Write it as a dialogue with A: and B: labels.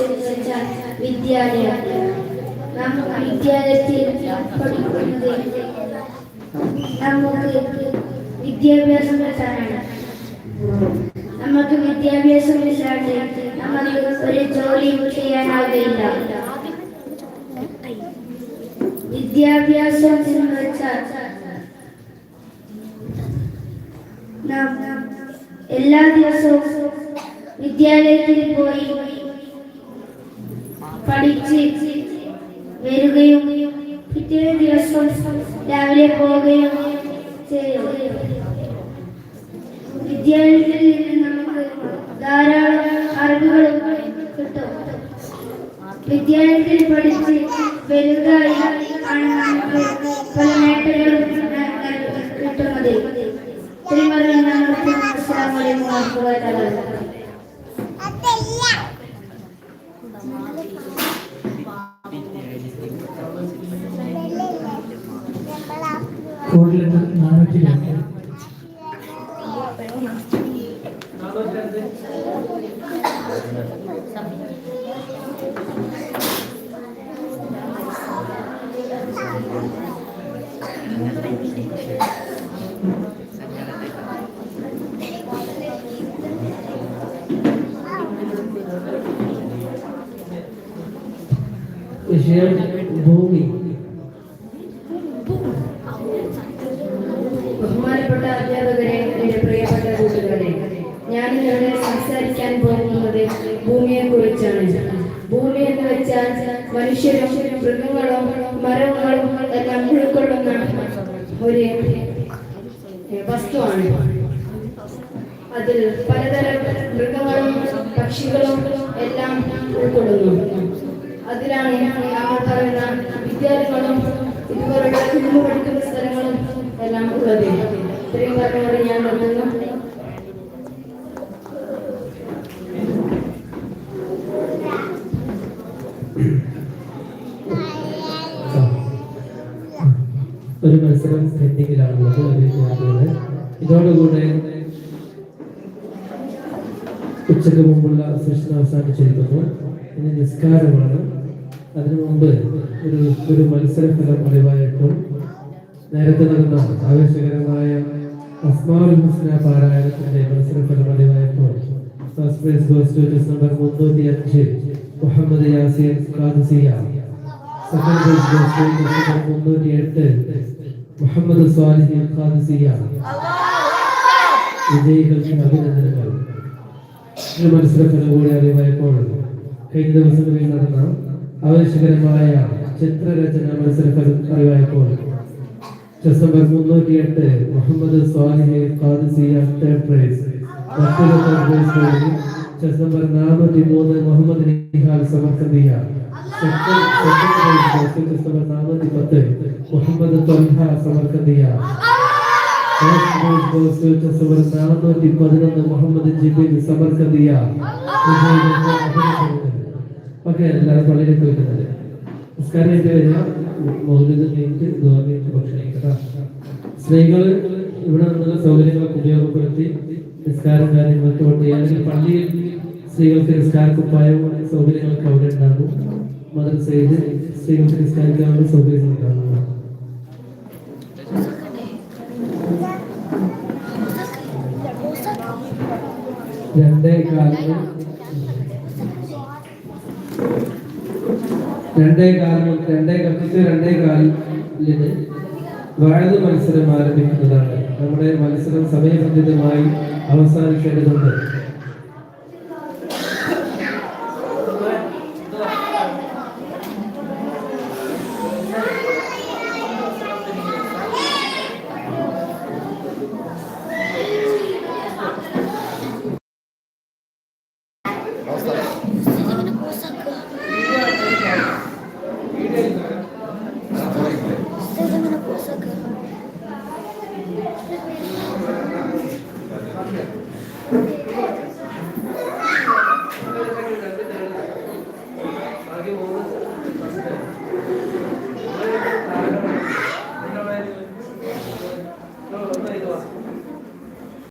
A: വിഷയം എന്ന് വെച്ചാൽ വിദ്യാലയം. നാം വിദ്യാലയത്തിൽ പഠിക്കുന്നത് നമുക്ക് വിദ്യാഭ്യാസം വെച്ചാണ്. നമുക്ക് വിദ്യാഭ്യാസം വെച്ചാണ്ട് നമുക്ക് ഒരു ജോലിയും ചെയ്യാനാവില്ല. വിദ്യാഭ്യാസം എന്ന് വെച്ചാൽ നാം എല്ലാ ദിവസവും വിദ്യാലയത്തിൽ പോയി പഠിച്ച് വരികയും പിറ്റേ ദിവസം രാവിലെ പോവുകയും ചെയ്യും. വിദ്യാലയത്തിൽ നിന്ന് നമുക്ക് ധാരാളം അറിവുകളും കിട്ടും. വിദ്യാലയത്തിൽ പഠിച്ച് വലുതായി ആണ് നമുക്ക് പല നേട്ടങ്ങളും കിട്ടുന്നത്.
B: വിഷയം ഭൂമി.
C: ബഹുമാനപ്പെട്ട അധ്യാപകരെ, എന്റെ പ്രിയപ്പെട്ട കൂട്ടുകാരെ, ഞാൻ ഇവിടെ സംസാരിക്കാൻ പോകുന്നത് ഭൂമിയെ കുറിച്ചാണ്. ഭൂമി എന്ന് വെച്ചാൽ മനുഷ്യരും മൃഗങ്ങളും മരങ്ങളും എല്ലാം ഉൾക്കൊള്ളുന്ന ഒരു വസ്തുവാണ്. അതിൽ പലതരം മൃഗങ്ങളും പക്ഷികളും എല്ലാം ഉൾക്കൊള്ളുന്നു. അതിലാണ് നമ്മൾ പറയുന്ന വിദ്യാലയങ്ങളും ഇതുപോലുള്ള കുടുംബ പഠിക്കുന്ന സ്ഥലങ്ങളും എല്ലാം ഉള്ളത്. ഇത്രയും പറഞ്ഞുകൊണ്ട് ഞാൻ നിർത്തുന്നു.
B: ഒരു മത്സരം പെൻഡിങ്ങിലാണുള്ളത്. ഇതോടുകൂടെ ഉച്ചയ്ക്ക് മുമ്പുള്ള സെഷൻ അവസാനിച്ചിരിക്കുന്നു. ഇനി നിസ്കാരമാണ്. അതിനു മുമ്പ് ഒരു മത്സരഫലം അറിവായപ്പോൾ നേരത്തെ നടന്ന ആവേശകരമായ അസ്മാഉൽ ഹുസ്ന പാരായണത്തിന്റെ മത്സരഫലം അറിവായപ്പോൾ first prize goes to number 305 Muhammad Yaseen Khadisiya. Second prize goes to number 308 Muhammad Swalih Khadisiya. വിജയികൾക്ക് അഭിനന്ദനങ്ങൾ. ഈ മത്സരഫലം കൂടി അറിവായപ്പോൾ കഴിഞ്ഞ ദിവസങ്ങളിൽ നടന്ന ആവേശകരമായ ചിത്രരചന മത്സരഫലം അറിവായപ്പോൾ chest number 308 Muhammad Swalih Khadisiya third prize. മറ്റൊരു third prize chest number 403 Muhammad Nihal Samarkandiya. Second prize chest number 410 Muhammad Twalha Samarkandiya. Chest number 411 Muhammad Jibin Samarkandiya. Okay, എല്ലാവരും പള്ളിയിലേക്ക് പോയിട്ടുള്ളത്. നിസ്കാരം വരിക, മൗലിദ് കഴിഞ്ഞിട്ട് ഭക്ഷണം കേട്ടോ. സ്ത്രീകൾ ഇവിടെ നിന്നുള്ള സൗകര്യങ്ങളൊക്കെ ഉപയോഗപ്പെടുത്തി നിസ്കാരം കാര്യങ്ങളൊക്കെ കൊണ്ട് അല്ലെങ്കിൽ പള്ളിയിൽ സ്ത്രീകൾക്ക് നിസ്കാരക്കുപ്പായവും സൗകര്യങ്ങളൊക്കെ അവിടെ ഉണ്ടാകും. മദ്രസയിൽ സ്ത്രീകൾക്ക് നിസ്കാരിക്കാനുള്ള സൗകര്യങ്ങൾ ഉണ്ടാകും. രണ്ടേ കാലിന് വാഴ മത്സരം ആരംഭിക്കുന്നതാണ്. നമ്മുടെ മത്സരം സമയബന്ധിതമായി അവസാനിക്കേണ്ടതുണ്ട്.